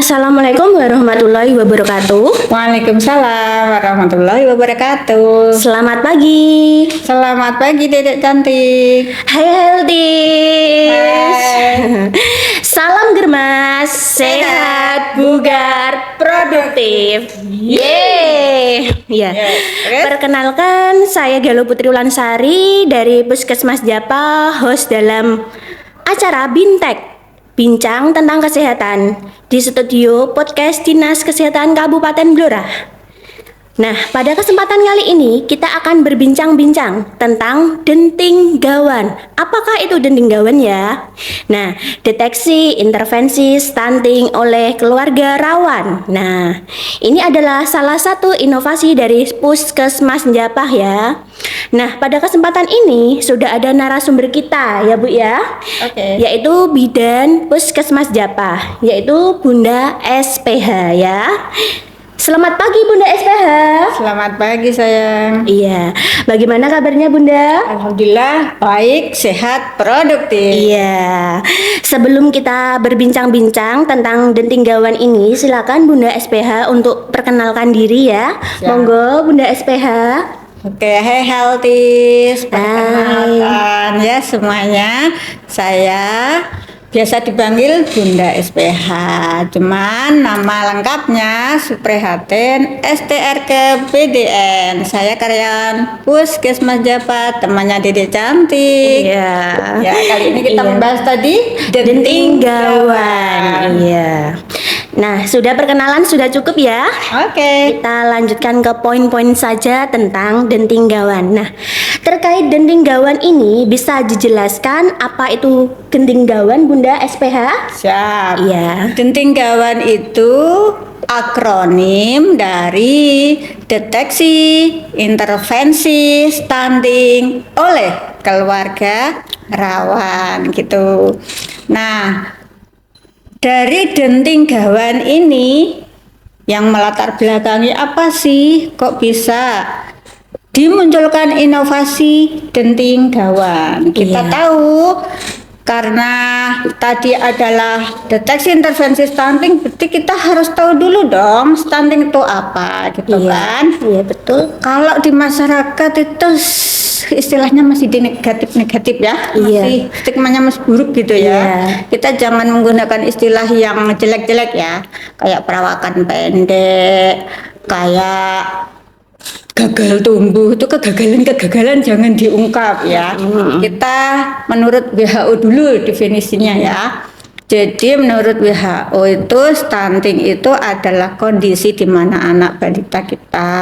Assalamualaikum warahmatullahi wabarakatuh. Waalaikumsalam warahmatullahi wabarakatuh. Selamat pagi. Selamat pagi Dedek cantik. Hai Healthies. Hai. Salam germas, sehat, bugar, produktif. Yeay. Ya. Yes. Perkenalkan, saya Galuh Putri Ulansari dari Puskesmas Japa, host dalam acara Bintek, bincang tentang kesehatan di studio podcast Dinas Kesehatan Kabupaten Blora. Nah, pada kesempatan kali ini kita akan berbincang-bincang tentang denting gawan. Apakah itu denting gawan ya? Nah, deteksi intervensi stunting oleh keluarga rawan. Nah, ini adalah salah satu inovasi dari Puskesmas Japah ya. Nah, pada kesempatan ini sudah ada narasumber kita ya Bu ya. Oke. Yaitu Bidan Puskesmas Japah, yaitu Bunda SPH ya. Selamat pagi Bunda SPH. Selamat pagi sayang. Iya, bagaimana kabarnya Bunda? Alhamdulillah baik, sehat, produktif. Iya, sebelum kita berbincang-bincang tentang denting gawan ini, silakan Bunda SPH untuk perkenalkan diri ya. Siap. Monggo Bunda SPH. Oke, hai Healthies. Perkenalkan ya semuanya. Saya biasa dipanggil Bunda SPH, cuman nama lengkapnya Suprihatin STRK BDN. Saya karyawan Puskesmas Japa, temannya Dedek cantik. Iya. Ya, kali ini kita Iya. membahas tadi Denting gawan. Iya. Nah, sudah perkenalan sudah cukup ya? Oke. Kita lanjutkan ke poin-poin saja tentang denting gawan. Nah, terkait denting gawan ini bisa dijelaskan apa itu denting gawan Bunda SPH? Siap. Iya. Denting gawan itu akronim dari deteksi intervensi stunting oleh keluarga rawan gitu. Nah, dari denting gawan ini yang melatar belakangi apa sih kok bisa dimunculkan inovasi denting gawan? Kita Iya. tahu karena tadi adalah deteksi intervensi stunting, berarti kita harus tahu dulu dong stunting itu apa gitu kan? Iya, betul. Kalau di masyarakat itu istilahnya masih di negatif ya, Iya. masih stigmanya masih buruk gitu ya. Iya. Kita jangan menggunakan istilah yang jelek-jelek ya, kayak perawakan pendek, kayak gagal tumbuh. Itu kegagalan jangan diungkap ya. Kita menurut WHO dulu definisinya ya. Jadi menurut WHO itu stunting itu adalah kondisi di mana anak balita kita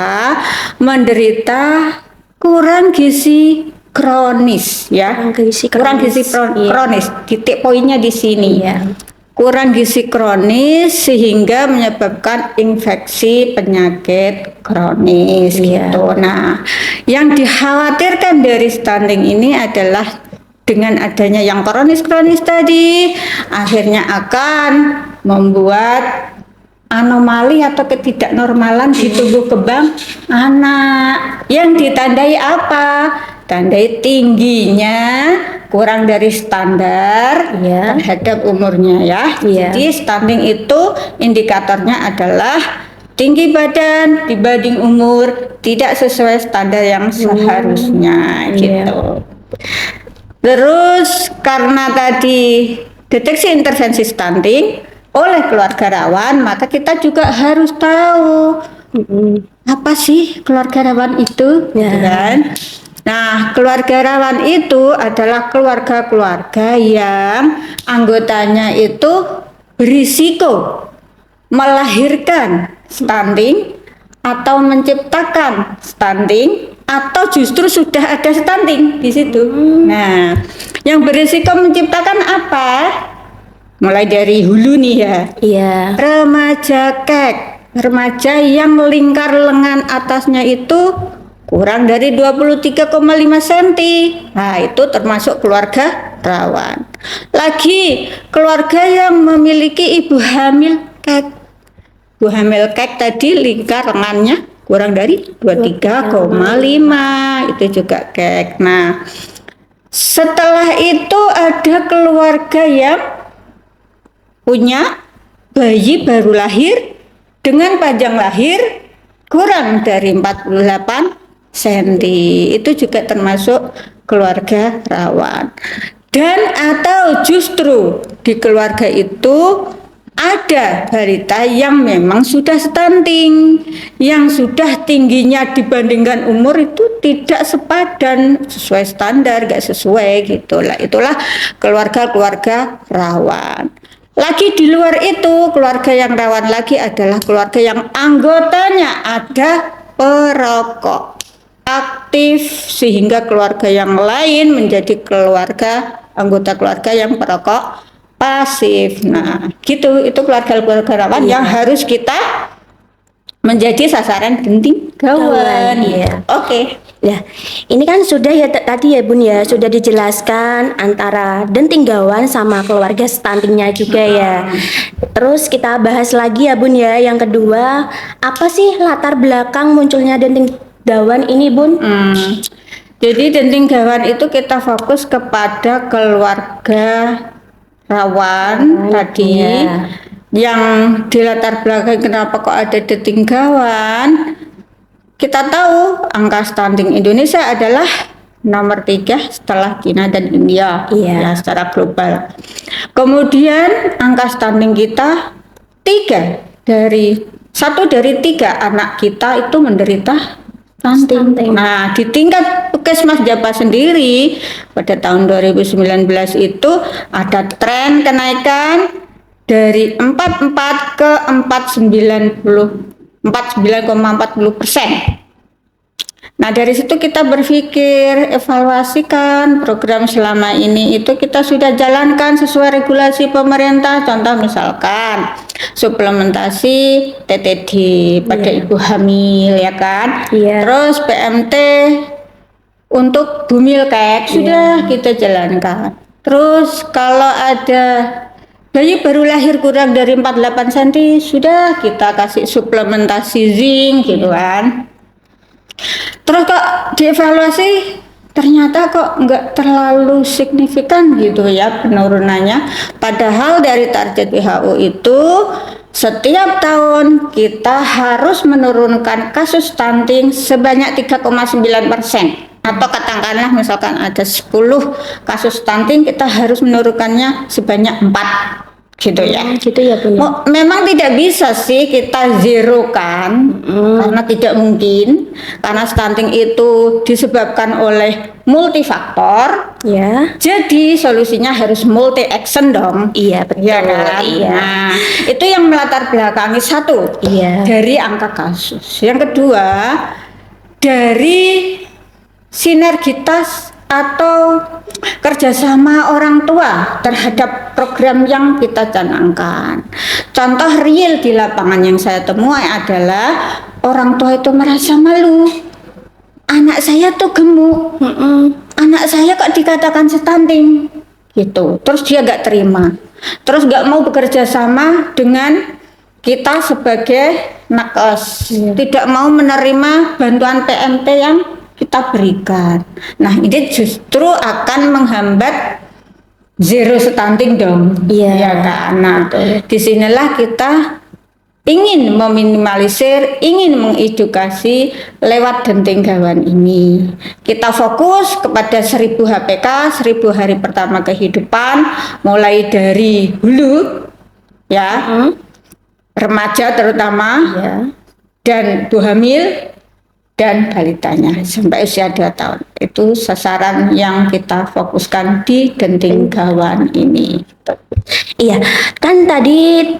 menderita kurang gizi kronis ya. Kurang gizi kronis. Iya. kronis. Titik poinnya di sini. Iya. Kurang gizi kronis sehingga menyebabkan infeksi penyakit kronis Iya. gitu. Nah, yang dikhawatirkan dari stunting ini adalah dengan adanya yang kronis-kronis tadi akhirnya akan membuat anomali atau ketidaknormalan di tubuh kembang anak yang ditandai apa? Tandai tingginya kurang dari standar Iya. terhadap umurnya ya. Iya. Jadi stunting itu indikatornya adalah tinggi badan dibanding umur tidak sesuai standar yang seharusnya gitu. Terus karena tadi deteksi intervensi stunting oleh keluarga rawan, maka kita juga harus tahu apa sih keluarga rawan itu, Ya. gitu kan? Nah, keluarga rawan itu adalah keluarga-keluarga yang anggotanya itu berisiko melahirkan stunting atau menciptakan stunting atau justru sudah ada stunting di situ. Nah, yang berisiko menciptakan apa? Mulai dari hulu nih ya. Iya. Remaja kek, remaja yang lingkar lengan atasnya itu kurang dari 23,5 cm. Nah, itu termasuk keluarga rawan. Lagi, keluarga yang memiliki ibu hamil kek. Ibu hamil kek tadi lingkar lengannya kurang dari 23,5, itu juga kek. Nah, setelah itu ada keluarga yang punya bayi baru lahir dengan panjang lahir kurang dari 48 cm. Itu juga termasuk keluarga rawan. Dan atau justru di keluarga itu ada balita yang memang sudah stunting, yang sudah tingginya dibandingkan umur itu tidak sepadan, sesuai standar, gak sesuai gitu lah. Itulah keluarga-keluarga rawan. Lagi di luar itu, keluarga yang rawan lagi adalah keluarga yang anggotanya ada perokok aktif, sehingga keluarga yang lain menjadi anggota keluarga yang perokok pasif. Nah, gitu, itu keluarga-keluarga rawan yang harus kita menjadi sasaran denting gawan. Iya. Oke. Ya, ini kan sudah ya tadi ya Bun ya, sudah dijelaskan antara denting gawan sama keluarga stuntingnya juga ya. Terus kita bahas lagi ya Bun ya, yang kedua, apa sih latar belakang munculnya denting gawan ini Bun? Jadi denting gawan itu kita fokus kepada keluarga rawan tadi, iya. yang di latar belakang kenapa kok ada denting gawan. Kita tahu angka stunting Indonesia adalah nomor 3 setelah China dan India, Iya. ya, secara global. Kemudian angka stunting kita 1 dari 3 anak kita itu menderita stunting. Nah, di tingkat Puskesmas Japa sendiri pada tahun 2019 itu ada tren kenaikan dari 44 ke 49,40%. Nah, dari situ kita berpikir, evaluasikan program selama ini itu kita sudah jalankan sesuai regulasi pemerintah. Contoh misalkan suplementasi TTD pada ibu hamil, ya kan? Iya. Terus PMT untuk bumilkek sudah kita jalankan. Terus kalau ada bayi baru lahir kurang dari 48 cm sudah kita kasih suplementasi zinc gitu kan. Terus kok dievaluasi ternyata kok nggak terlalu signifikan gitu ya penurunannya. Padahal dari target WHO itu setiap tahun kita harus menurunkan kasus stunting sebanyak 3,9%. Atau katakanlah misalkan ada 10 kasus stunting, kita harus menurunkannya sebanyak 4 gitu ya. Gitu ya Bun. Memang tidak bisa sih kita zerokan, karena tidak mungkin, karena stunting itu disebabkan oleh multifaktor. Ya. Jadi solusinya harus multi action dong. Iya betul. Ya kan? Iya. Nah, itu yang melatar belakangi satu Iya. dari angka kasus. Yang kedua dari sinergitas atau kerjasama orang tua terhadap program yang kita canangkan. Contoh real di lapangan yang saya temui adalah orang tua itu merasa malu. Anak saya tuh gemuk, anak saya kok dikatakan stunting, gitu. Terus dia gak terima, terus gak mau bekerja sama dengan kita sebagai nakes, tidak mau menerima bantuan PMT yang kita berikan. Nah, ini justru akan menghambat zero stunting dong. Iya. Ya kan? Nah, disinilah kita ingin meminimalisir, ingin mengedukasi lewat denting gawan ini. Kita fokus kepada 1000 HPK, 1000 hari pertama kehidupan, mulai dari hulu, ya, remaja terutama, dan ibu hamil, dan balitanya sampai usia 2 tahun. Itu sasaran yang kita fokuskan di denting gawan ini. Iya, kan tadi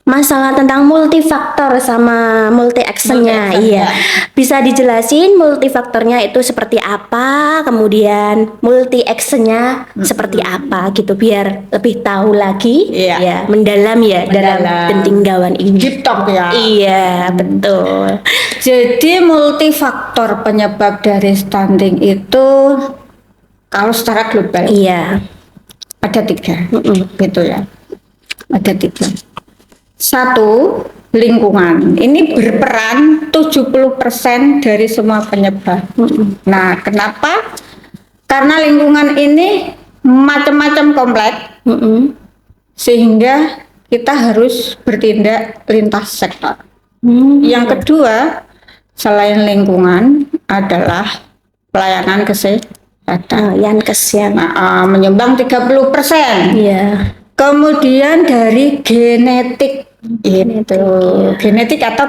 masalah tentang multifaktor sama multi actionnya. Iya, bisa dijelasin multifaktornya itu seperti apa, kemudian multi actionnya seperti apa gitu, biar lebih tahu lagi. Iya. Ya, mendalam ya dalam denting gawan ini. Deep talk ya. Iya, betul. Jadi multifaktor penyebab dari stunting itu kalau secara global Iya. ada 3, gitu ya. Ada 3. 1, lingkungan. Ini berperan 70% dari semua penyebab. Nah, kenapa? Karena lingkungan ini macam-macam kompleks, sehingga kita harus bertindak lintas sektor. Yang kedua, selain lingkungan adalah pelayanan kesehatan. Yankes ya. Menyumbang 30%. Iya. Kemudian dari genetik itu, genetik atau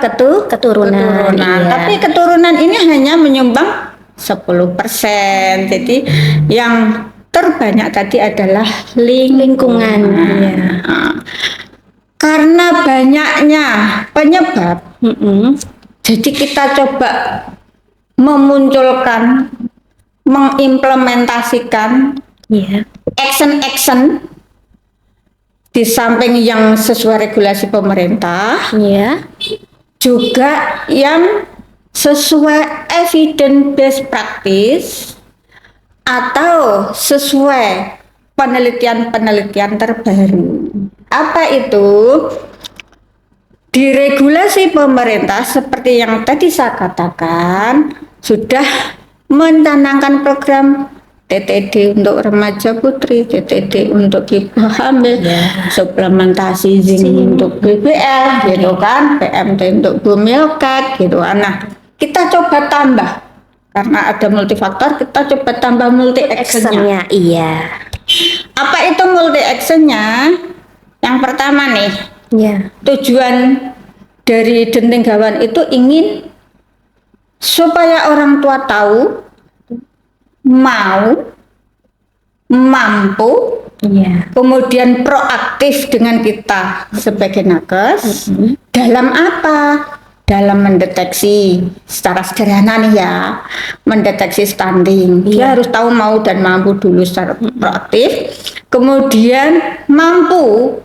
Keturunan, iya. Tapi keturunan ini hanya menyumbang 10%. Jadi yang terbanyak tadi adalah Lingkungan. Iya. Karena banyaknya penyebab, Mm-mm. jadi kita coba memunculkan, mengimplementasikan Iya. action-action di samping yang sesuai regulasi pemerintah, Iya. juga yang sesuai evidence based practice atau sesuai penelitian-penelitian terbaru. Apa itu? Di regulasi pemerintah seperti yang tadi saya katakan sudah mencanangkan program TTD untuk remaja putri, TTD untuk ibu hamil, suplementasi zinc untuk BBL, gitu kan, PMT untuk bumiokat, gitu. Nah, kita coba tambah karena ada multifaktor, kita coba tambah multi actionnya. Actionnya, iya. Apa itu multi actionnya? Yang pertama nih, Iya. tujuan dari Denting Gawan itu ingin supaya orang tua tahu, mau, mampu, Iya. kemudian proaktif dengan kita sebagai nakes dalam apa? Dalam mendeteksi secara sederhana nih ya, mendeteksi stunting. Dia harus tahu mau dan mampu dulu secara proaktif, kemudian mampu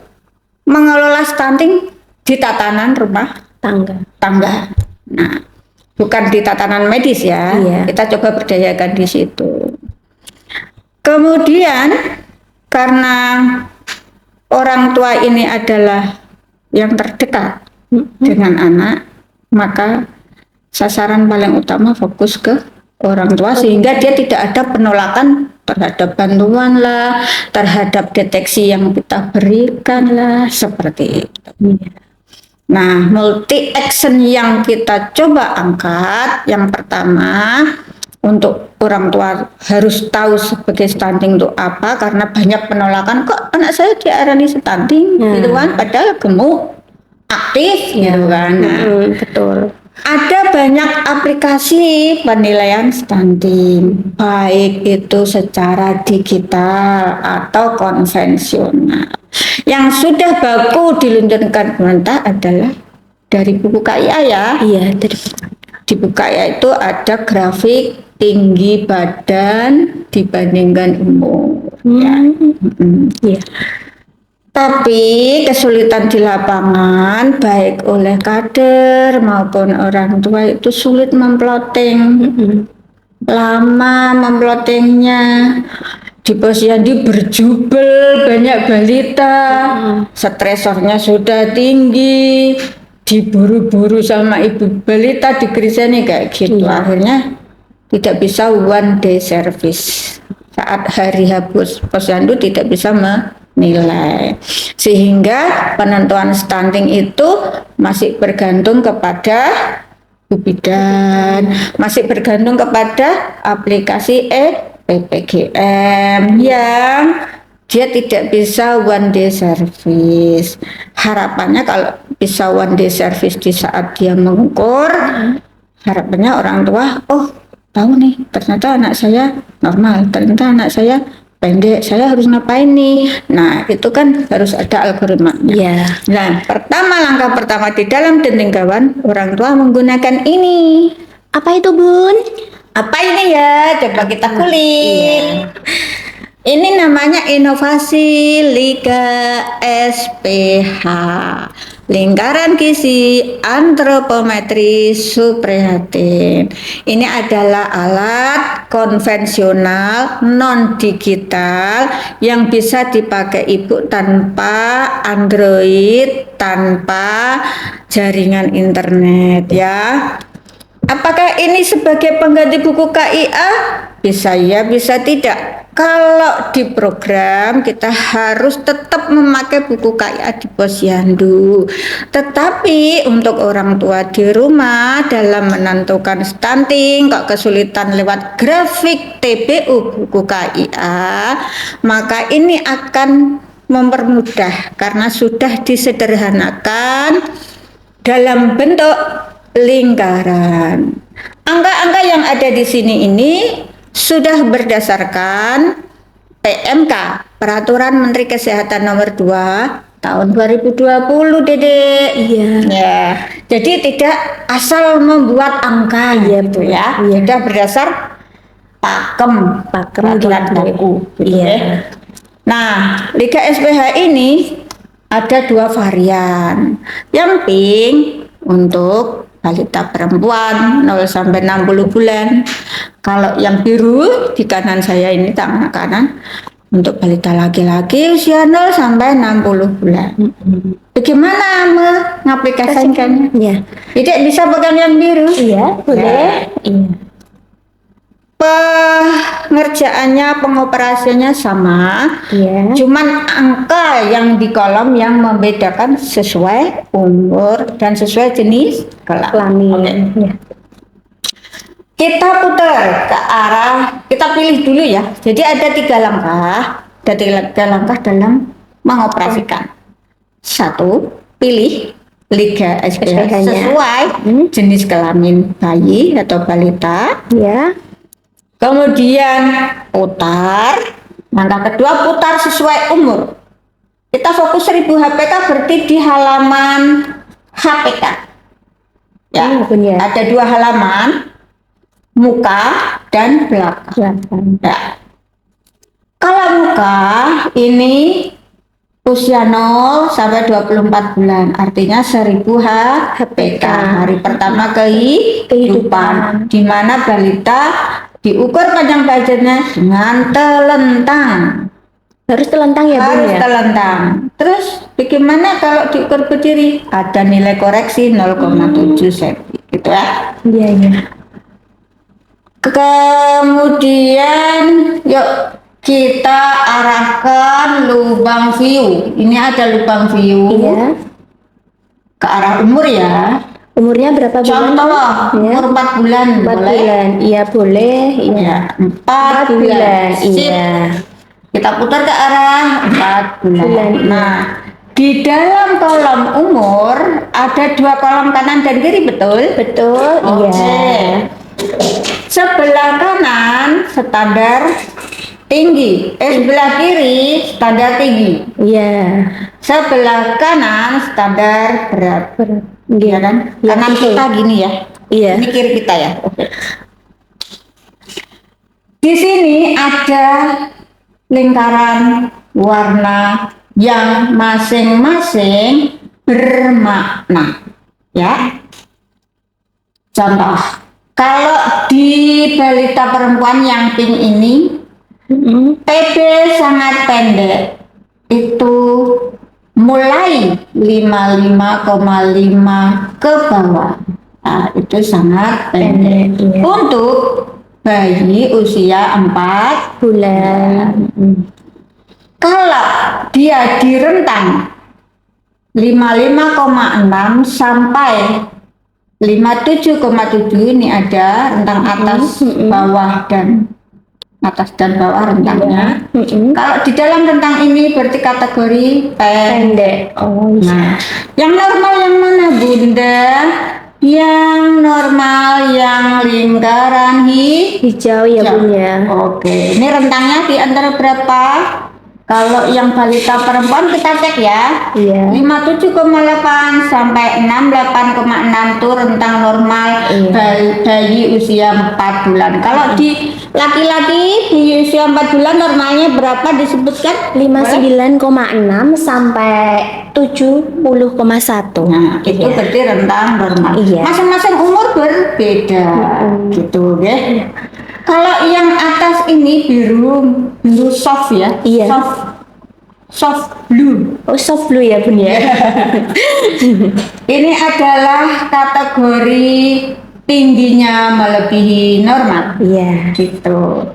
mengelola stunting di tatanan rumah tangga. Nah, bukan di tatanan medis ya. Iya. Kita coba berdayakan di situ. Kemudian karena orang tua ini adalah yang terdekat dengan anak, maka sasaran paling utama fokus ke orang tua sehingga dia tidak ada penolakan terhadap bantuan lah, terhadap deteksi yang kita berikan lah, seperti itu. Nah, multi action yang kita coba angkat, yang pertama untuk orang tua harus tahu sebagai stunting itu apa, karena banyak penolakan, kok anak saya diarani stunting gitu kan, padahal gemuk, aktif gitu kan. Nah, Betul. ada banyak aplikasi penilaian stunting, baik itu secara digital atau konvensional. Yang sudah baku diluncurkan pemerintah adalah dari buku KIA ya. Iya, dari Di buku KIA itu ada grafik tinggi badan dibandingkan umur. Ya. Iya. Tapi kesulitan di lapangan baik oleh kader maupun orang tua itu sulit memploting, lama memplotingnya. Di posyandu berjubel banyak balita, stresornya sudah tinggi, diburu-buru sama ibu balita dikriseni kayak gitu. Akhirnya tidak bisa one day service. Saat hari habis posyandu tidak bisa menilai, sehingga penentuan stunting itu masih bergantung kepada bidan, masih bergantung kepada aplikasi PPGM yang dia tidak bisa one day service. Harapannya kalau bisa one day service di saat dia mengukur, harapannya orang tua, oh tahu nih ternyata anak saya normal, ternyata anak saya pendek, saya harus ngapain nih. Nah itu kan harus ada algoritma. Iya. Nah langkah pertama di dalam Denting Gawan, orang tua menggunakan ini. Apa itu, Bun? Apa ini ya? Coba kita kulik. Ini namanya inovasi Liga SPH, lingkaran gizi antropometri suprihatin. Ini adalah alat konvensional non digital yang bisa dipakai ibu tanpa Android, tanpa jaringan internet ya. Apakah ini sebagai pengganti buku KIA? Bisa ya, bisa tidak. Kalau di program kita harus tetap memakai buku KIA di posyandu. Tetapi untuk orang tua di rumah dalam menentukan stunting kok kesulitan lewat grafik TBU buku KIA, maka ini akan mempermudah karena sudah disederhanakan dalam bentuk lingkaran. Angka-angka yang ada di sini ini sudah berdasarkan PMK, Peraturan Menteri Kesehatan Nomor 2 tahun 2020, Dedek. Iya. Ya. Jadi tidak asal membuat angka gitu ya. Iya. Sudah berdasar pakem peraturan gitu. baku gitu Iya. ya. Nah, Liga SPH ini ada 2 varian. Yang pink untuk balita perempuan 0 sampai 60 bulan. Kalau yang biru di kanan saya ini tangan kanan untuk balita laki-laki usia 0 sampai 60 bulan. Bagaimana mengaplikasikannya? Iya. Tidak bisa pegang yang biru. Iya, boleh. Iya. Pengerjaannya, pengoperasiannya sama. Iya. Cuman angka yang di kolom yang membedakan sesuai umur dan sesuai jenis Kelamin. Oke. Iya. Kita putar ke arah, kita pilih dulu ya. Jadi ada 3 langkah. Ada 3 langkah dalam mengoperasikan. 1, pilih Liga SPH SPH-nya. sesuai jenis kelamin bayi atau balita. Iya. Kemudian putar. Langkah kedua putar sesuai umur. Kita fokus 1000 HPK berarti di halaman HPK. Ya, Iya, benar. ada 2 halaman, muka dan belakang. Belakang. Ya. Kalau muka ini usia 0 sampai 24 bulan, artinya 1000 HPK. Hari pertama kehidupan, di mana balita diukur panjang badannya dengan telentang. Harus telentang ya, Bun Harus ya? telentang. Terus bagaimana kalau diukur berdiri? Ada nilai koreksi 0,7 cm gitu ya. Iya, iya. Kemudian yuk kita arahkan lubang view. Ini ada lubang view Iya. ke arah umur ya. Umurnya berapa bulan? Contoh Ya. umur 4 bulan 4 boleh. bulan. Iya, boleh. Iya. Ya, 4 bulan. Sip. Iya. Kita putar ke arah 4 bulan. Bulan, iya. Nah, di dalam kolom umur ada 2 kolom kanan dan kiri, betul? Betul. Oke. Iya. Sebelah kanan standar tinggi, sebelah kiri standar tinggi. Iya. Sebelah kanan standar berat. Iya kan? Iya, Kanan betul. kita gini ya. Iya. Ini kiri kita ya. Oke. Di sini ada lingkaran warna yang masing-masing bermakna. Ya. Contoh, kalau di balita perempuan yang pink ini TB sangat pendek, itu mulai 55,5 ke bawah. Nah, itu sangat pendek. Iya. Untuk bayi usia 4 Bulan. kalau dia di rentang 55,6 sampai 57,7, ini ada rentang atas, bawah dan atas dan bawah rentangnya. Kalau di dalam rentang ini berarti kategori pendek. Oh, iya. Nah, yang normal yang mana, Bunda? Yang normal yang lingkaran Hijau ya, Bun ya. Oke, ini rentangnya di antara berapa? Kalau yang balita perempuan kita cek ya. Iya. 57,8 sampai 68,6 itu rentang normal Iya. bayi usia 4 bulan. Kalau di laki-laki di usia 4 bulan normalnya berapa disebutkan? 59,6 sampai 70,1. Nah, itu Iya. berarti rentang normal. Iya. Masing-masing umur berbeda, gitu ya. Kalau yang atas ini biru soft ya, Iya. soft blue. Oh, soft blue ya, Bun ya. Ini adalah kategori tingginya melebihi normal, Iya. gitu.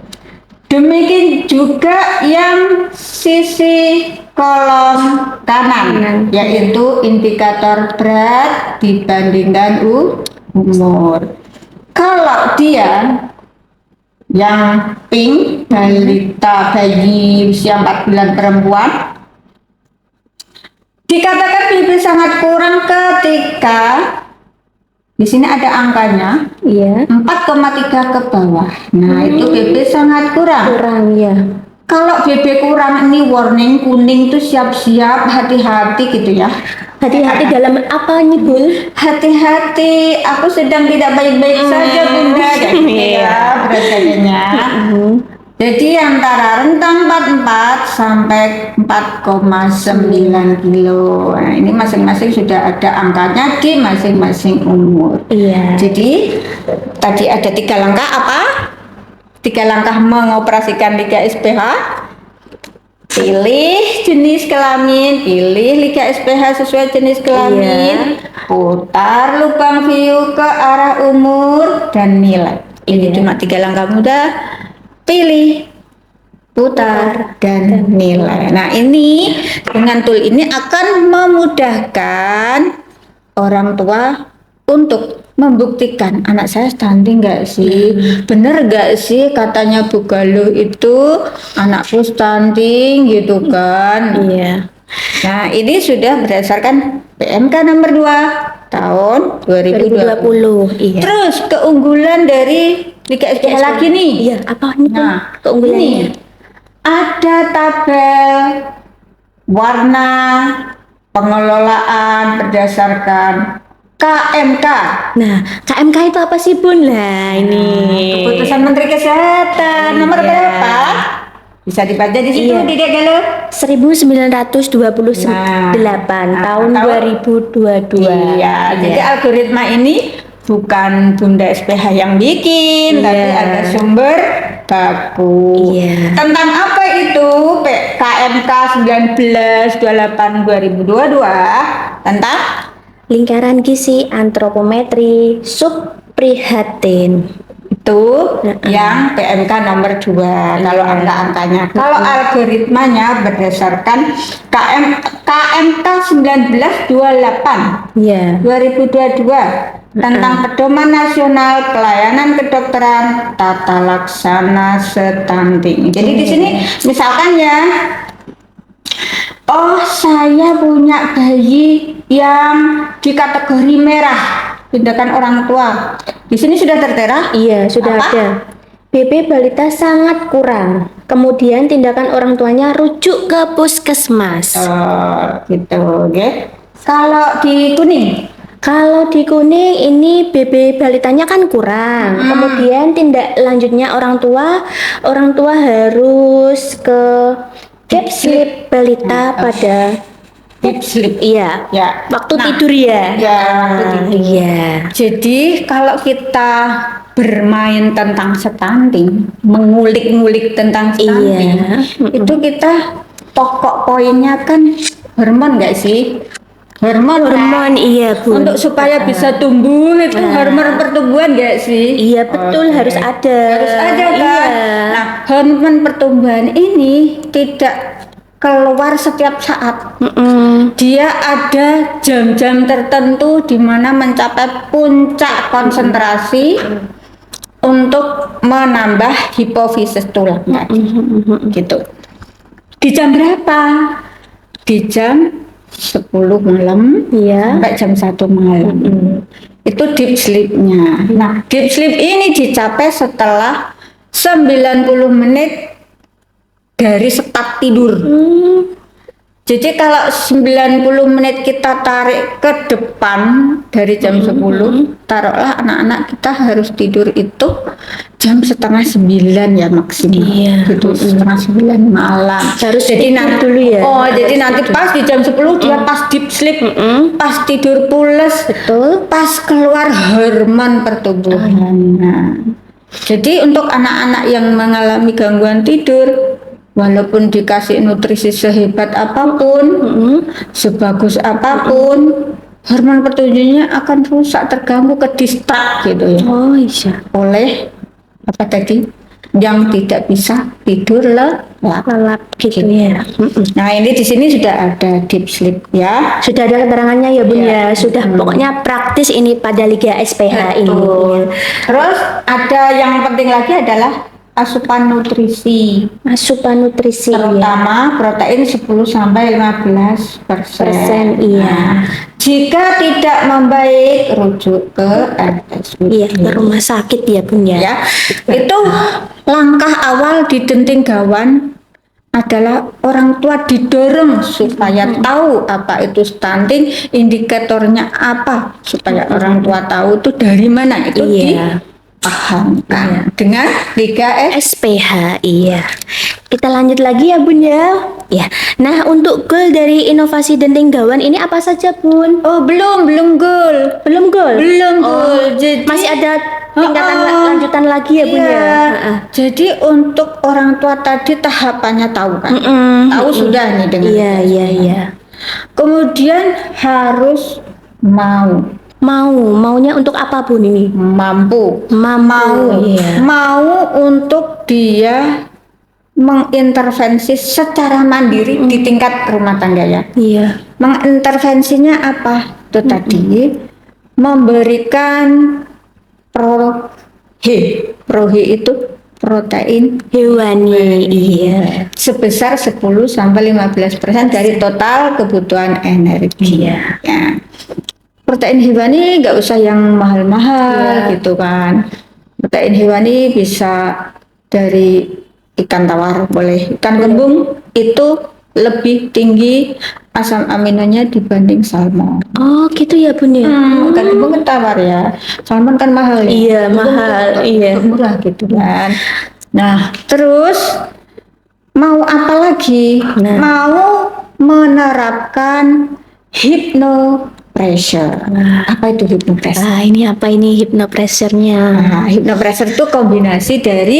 Demikian juga yang sisi kolom kanan, yaitu indikator berat dibandingkan umur. Kalau dia yang pink, balita bayi usia 4 bulan perempuan, dikatakan BB sangat kurang ketika di sini ada angkanya Iya. 4,3 ke bawah. Nah, itu BB sangat kurang. Kurang ya. Kalau BB kurang ini warning kuning tuh siap-siap, hati-hati gitu ya. Hati-hati dalam apa nih, Bul? Hati-hati, aku sedang tidak baik-baik saja Bunda. Kayak gitu ya beratnya. Jadi antara rentang 44 sampai 4,9 kilo. Nah, ini masing-masing sudah ada angkanya di masing-masing umur. Iya. Jadi tadi ada 3 langkah apa? 3 langkah mengoperasikan Liga SPH. Pilih jenis kelamin, pilih Liga SPH sesuai jenis kelamin, putar lubang view ke arah umur dan nilai. Ini cuma 3 langkah mudah. Pilih, putar, dan nilai. Nah, ini dengan tool ini akan memudahkan orang tua untuk membuktikan anak saya stunting nggak sih, bener nggak sih katanya Bu Galuh itu anakku stunting gitu kan. Iya. Nah, ini sudah berdasarkan PMK nomor 2 tahun 2020. 2020. Iya. Terus keunggulan dari Liga SPH lagi nih. Iya, apa nih, Bul? Nah, Keunggulannya? ini ada tabel warna pengelolaan berdasarkan KMK. Nah, KMK itu apa sih, Bun? Nah, ini. Keputusan Menteri Kesehatan nomor Iya. berapa? Bisa dibaca di situ, Iya. Dedek Galuh. 1928 tahun 2022. Iya, jadi algoritma ini bukan Bunda SPH yang bikin, tapi Iya. ada sumber baku. Iya. Tentang apa itu KMK 1928/2022 tentang Lingkaran gizi antropometri subprihatin. itu yang PMK nomor 2 kalau angka-angkanya. Kalau algoritmanya berdasarkan KMK 1928 Iya. 2022 tentang Pedoman Nasional Pelayanan Kedokteran Tata Laksana Stunting. Jadi di sini misalkan ya, oh saya punya bayi yang di kategori merah, tindakan orang tua. Di sini sudah tertera? Iya, sudah Apa? ada. BB balita sangat kurang. Kemudian tindakan orang tuanya rujuk ke puskesmas. Gitu, oke. Kalau di kuning, Kalau di kuning ini BB balitanya kan kurang. Kemudian tindak lanjutnya orang tua harus ke gap sleep balita pada deep sleep. iya, Ya. waktu Nah, tidur ya. Ya, waktu tidur. Iya. Jadi kalau kita bermain tentang stunting, mengulik-ngulik tentang stunting, Iya. itu kita pokok poinnya kan hormon nggak sih? Hormon, kan? Hormon iya, Bu. Untuk supaya bisa tumbuh itu hormon pertumbuhan nggak sih? Iya, betul, Oke. harus ada. Harus ada kan? Iya. Nah, hormon pertumbuhan ini tidak keluar setiap saat. Dia ada jam-jam tertentu di mana mencapai puncak konsentrasi untuk menambah hipofisis tulang gitu. Di jam berapa? Di jam 10 malam Iya. sampai jam 1 malam. Itu deep sleep-nya. Nah, deep sleep ini dicapai setelah 90 menit dari start tidur. Jadi kalau 90 menit kita tarik ke depan dari jam 10, taruhlah anak-anak kita harus tidur itu jam setengah 9 ya maksimal. Iya. Gitu, setengah 9 malam. Harus jadi tidur nanti dulu ya. Oh, jadi nanti pas di jam 10 dia pas deep sleep, pas tidur pules, Betul. pas keluar hormon pertumbuhan. Nah, jadi untuk anak-anak yang mengalami gangguan tidur, walaupun dikasih nutrisi sehebat apapun, sebagus apapun, hormon pertumbuhannya akan rusak, terganggu, ke distrak gitu ya, Oh iya. oleh apa tadi? yang tidak bisa tidur lelap. gitu ya. Nah, ini di sini sudah ada deep sleep ya. Sudah ada keterangannya ya Bun Iya. ya. Sudah pokoknya praktis ini pada Liga SPH ini. Betul. Terus ada yang penting lagi adalah asupan nutrisi, Asupan nutrisi ya. terutama protein 10 sampai 15%. Iya. Jika tidak membaik, rujuk ke RSUD. Iya, ke rumah sakit ya Bun ya. Ya, itu langkah awal di denting gawan adalah orang tua didorong supaya tahu apa itu stunting, indikatornya apa, supaya orang tua tahu itu dari mana itu Iya. dipahamkan dengan Liga SPH, iya. Kita lanjut lagi ya Bun ya. Ya. Nah, untuk goal dari inovasi denting gawan ini apa saja Bun? Oh, belum goal. Belum goal? Belum Oh, goal. Jadi masih ada tingkatan lanjutan lagi ya Bun iya. ya. Heeh. Jadi untuk orang tua tadi tahapannya tahu kan? Tahu sudah nih dengan Iya. Kemudian harus Maunya untuk apa Bun ini? mampu Iya. mau untuk dia mengintervensi secara mandiri di tingkat rumah tangga ya. Iya. Mengintervensinya apa? Itu tadi memberikan prohi itu protein Hewani, iya. sebesar 10 sampai 15% dari total kebutuhan energi. Iya. Ya. Protein hewani nggak usah yang mahal-mahal gitu kan. Protein hewani bisa dari ikan tawar, boleh ikan kembung, itu lebih tinggi asam aminonya dibanding salmon. Oh, gitu ya Bun ya. Ikan kembung kan tawar ya, salmon kan mahal ya. Iya, mahal, iya. Murah gitu kan. Nah, terus mau apa lagi? Mau menerapkan hypnopressure. Apa itu hypnopressure? Ini apa ini hypnopressure-nya? Nah, hypnopressure itu kombinasi dari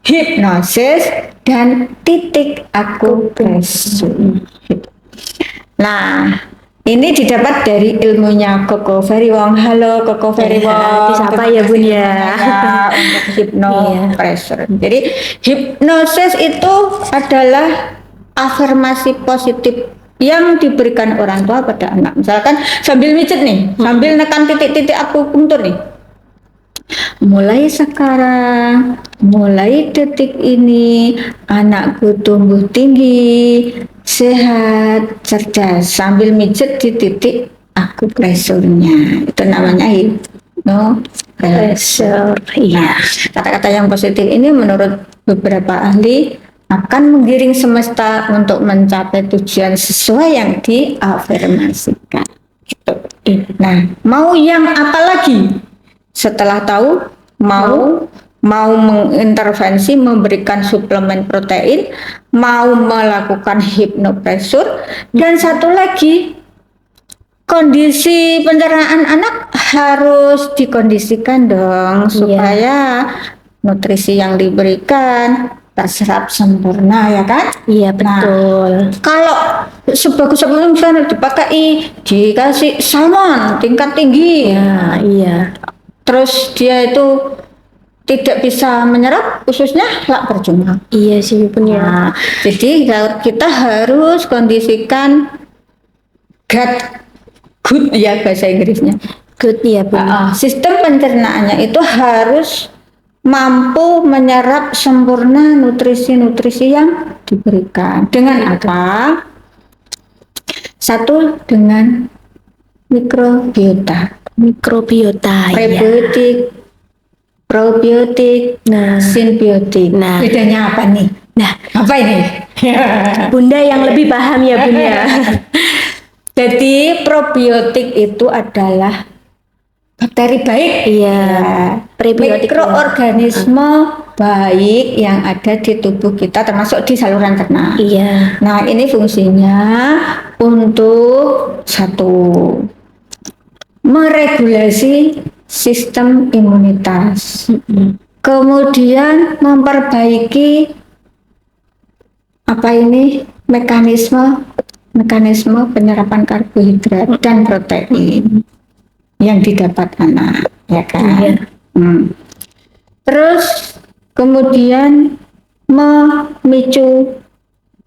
hipnosis dan titik akupressure. Nah, ini didapat dari ilmunya Koko Feriwong. Halo Koko Feriwong. Disapa ya Bun ya. Untuk hypnopressure. Jadi hipnosis itu adalah afirmasi positif yang diberikan orang tua pada anak. Misalkan sambil mijet nih, sambil nekan titik-titik akupunktur nih. Mulai sekarang, mulai detik ini, anakku tumbuh tinggi, sehat, cerdas, sambil mijet di titik akupressurnya. Itu namanya hypnopressure. Iya. Kata-kata yang positif ini menurut beberapa ahli akan menggiring semesta untuk mencapai tujuan sesuai yang diafirmasikan. Gitu. Nah, mau yang apa lagi? Setelah tahu, mau mengintervensi, memberikan suplemen protein, mau melakukan hipnopressure, dan satu lagi, kondisi pencernaan anak harus dikondisikan dong supaya nutrisi yang diberikan terserap sempurna ya kan? Iya betul. Kalau sebagus-bagus misalnya dikasih salmon tingkat tinggi, Ya, iya. terus dia itu tidak bisa menyerap ususnya, lah percuma. Iya sih Bun ya. Nah, jadi kita harus kondisikan gut good ya bahasa Inggrisnya. Good ya Bun. Sistem pencernaannya itu harus mampu menyerap sempurna nutrisi-nutrisi yang diberikan. Dengan apa? Satu, dengan mikrobiota, Mikrobiota. prebiotik, probiotik, simbiotik. Nah. Bedanya apa nih? Nah, Apa ini? Bunda yang lebih paham ya Bun ya. Jadi probiotik itu adalah bakteri baik. Iya. Prebiotik. Mikroorganisme baik yang ada di tubuh kita termasuk di saluran cerna. Iya. Nah, ini fungsinya untuk satu, meregulasi sistem imunitas. Kemudian memperbaiki mekanisme penyerapan karbohidrat dan protein yang didapat anak, ya kan? Iya. Terus kemudian memicu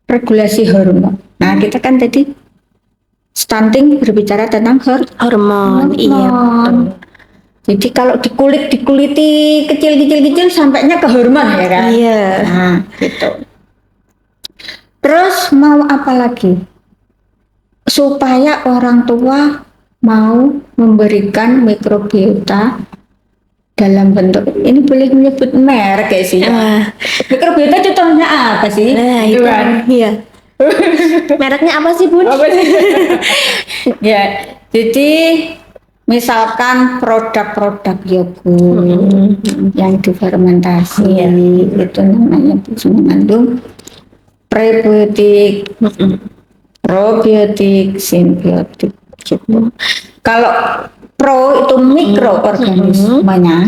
regulasi hormon. Nah, kita kan tadi stunting berbicara tentang Hormon, iya betul. Jadi kalau dikuliti kecil sampainya ke hormon ya kan? Iya. Nah, gitu. Terus mau apa lagi? Supaya orang tua mau memberikan mikrobiota dalam bentuk, ini boleh menyebut merek ya sih? Wah. Mikrobiota itu contohnya apa sih? Nah, itu kan? iya. Mereknya apa sih, Bun? Apa sih? Ya, jadi misalkan produk-produk yogurt yang difermentasi itu namanya mengandung prebiotik, probiotik, simbiotik gitu. Kalau pro itu mikroorganismenya,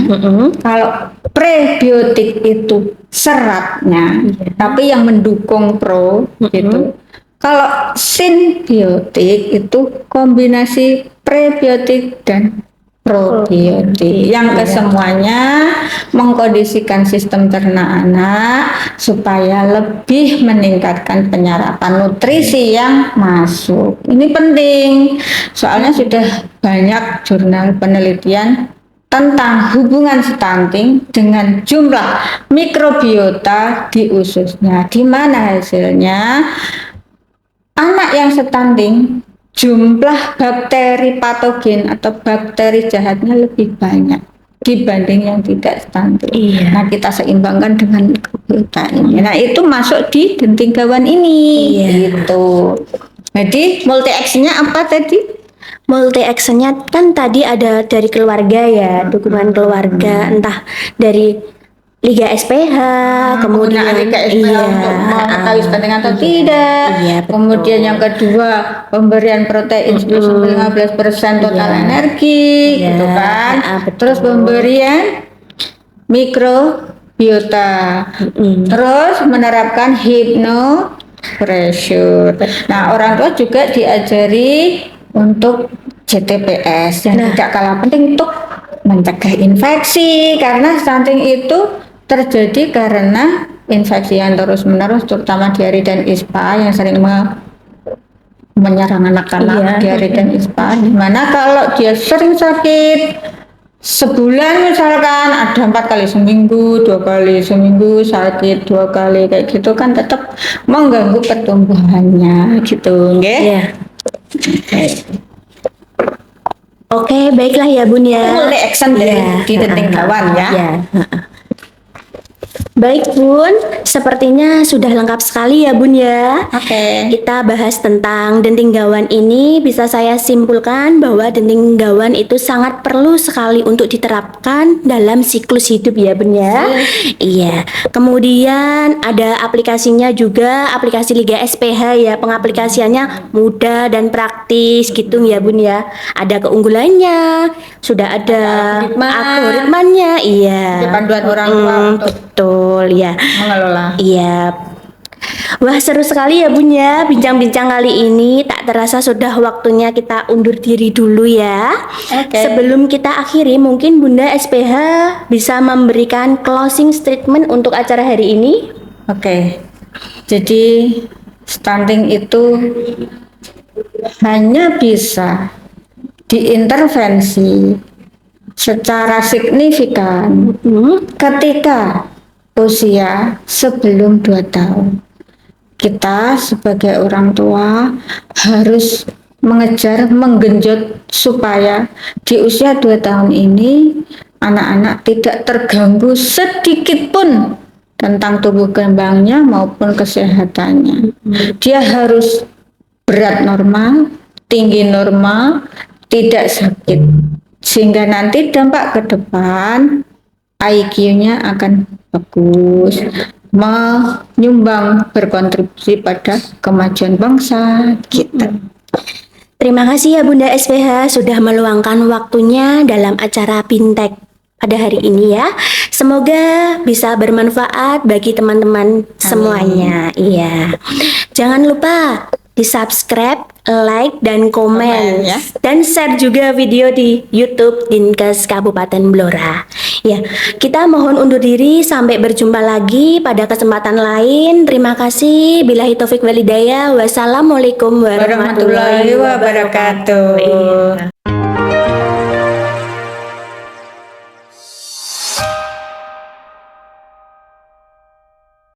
kalau prebiotik itu seratnya, tapi yang mendukung pro gitu. Kalau simbiotik itu kombinasi prebiotik dan probiotik yang kesemuanya mengkondisikan sistem cerna anak supaya lebih meningkatkan penyerapan nutrisi yang masuk. Ini penting, soalnya sudah banyak jurnal penelitian tentang hubungan stunting dengan jumlah mikrobiota di ususnya, di mana hasilnya anak yang stunting jumlah bakteri patogen atau bakteri jahatnya lebih banyak dibanding yang tidak stunting. Iya. Nah, kita seimbangkan dengan mikrobiota ini. Nah, itu masuk di denting gawan ini. Iya. Gitu. Jadi multi actionnya apa tadi? Multi actionnya kan tadi ada dari keluarga ya, dukungan keluarga, entah dari Liga SPH, kemudian Liga SPH untuk mengetahui stunting atau tidak. Iya, betul. Kemudian yang kedua, pemberian protein 10-15% total energi, gitu kan. betul. Terus pemberian mikrobiota. Terus menerapkan pressure. Nah, orang tua juga diajari untuk JTPS yang tidak kalah penting untuk mencegah infeksi, karena stunting itu terjadi karena infeksi yang terus-menerus, terutama diare dan ispa yang sering menyerang anak-anak. Diare dan ispa, dimana kalau dia sering sakit sebulan misalkan ada 4 kali seminggu, 2 kali seminggu sakit 2 kali kayak gitu kan tetap mengganggu pertumbuhannya gitu, nggih? Iya. Oke, baiklah ya Bun ya. Multi action di denting gawan ya. Iya. Baik Bun, sepertinya sudah lengkap sekali ya Bun ya. Oke. Kita bahas tentang denting gawan ini, bisa saya simpulkan bahwa denting gawan itu sangat perlu sekali untuk diterapkan dalam siklus hidup ya Bun ya. Iya. Kemudian ada aplikasinya juga, aplikasi Liga SPH ya, pengaplikasiannya mudah dan praktis gitu ya Bun ya. Ada keunggulannya, sudah ada algoritmanya, iya. Panduan orang tua untuk Betul ya. mengelola. Iya. Wah, seru sekali ya Bun ya bincang-bincang kali ini. Tak terasa sudah waktunya kita undur diri dulu ya. Oke. Sebelum kita akhiri, mungkin Bunda SPH bisa memberikan closing statement untuk acara hari ini. Oke. Jadi stunting itu hanya bisa diintervensi secara signifikan ketika usia sebelum 2 tahun. Kita sebagai orang tua harus menggenjot supaya di usia 2 tahun ini anak-anak tidak terganggu sedikit pun tentang tumbuh kembangnya maupun kesehatannya. Dia harus berat normal, tinggi normal, tidak sakit, sehingga nanti dampak ke depan IQ-nya akan bagus, menyumbang berkontribusi pada kemajuan bangsa gitu. Terima kasih ya Bunda SPH sudah meluangkan waktunya dalam acara Bintek pada hari ini ya. Semoga bisa bermanfaat bagi teman-teman semuanya. Iya. Jangan lupa di subscribe, like, dan komen, Komen, ya. dan share juga video di YouTube Dinkes Kabupaten Blora. Ya, kita mohon undur diri sampai berjumpa lagi pada kesempatan lain. Terima kasih. Billahi taufik walhidayah. Wassalamualaikum warahmatullahi Warahmatullahi wabarakatuh. wabarakatuh. Iya.